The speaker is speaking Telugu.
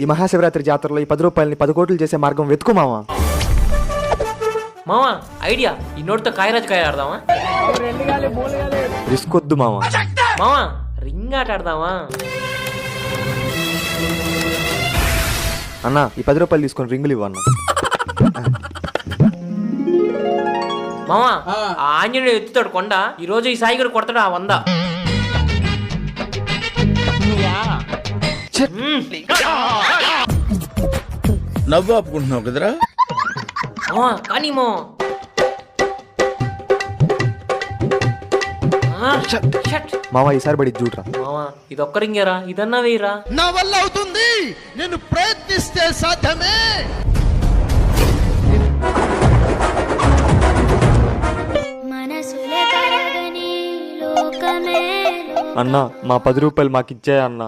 ఈ మహాశివరాత్రి జాతరలో ఈ 10 రూపాయలని 10 కోట్లు చేసే మార్గం వెతుకు మావా. మావా ఐడియా, ఈ నోటితో కాయరాజు కాయ ఆడదామా? రిస్క్ వద్దు మావా. మావా రింగ్ ఆట ఆడదామా? అన్న ఈ 10 రూపాయలు తీసుకొని రింగులు ఇవ్వన్న. మావా ఆ ఆంజనేయుడు ఎత్తుతాడు కొండ, ఈ రోజు ఈ సాయి గారు కొడతాడు ఆ 100. నవ్వు ఆపుకుంటున్నావు కదరా. మావా కానీ మావా మావా ఈసారి పడి చూడరా. మావా ఇది ఒక్క రింగేరా, ఇదన్నా వేయరా. నా వల్ల అవుతుంది, నేను ప్రయత్నిస్తే సాధ్యమే. అన్న మా 10 రూపాయలు మాకు ఇచ్చాయి అన్న.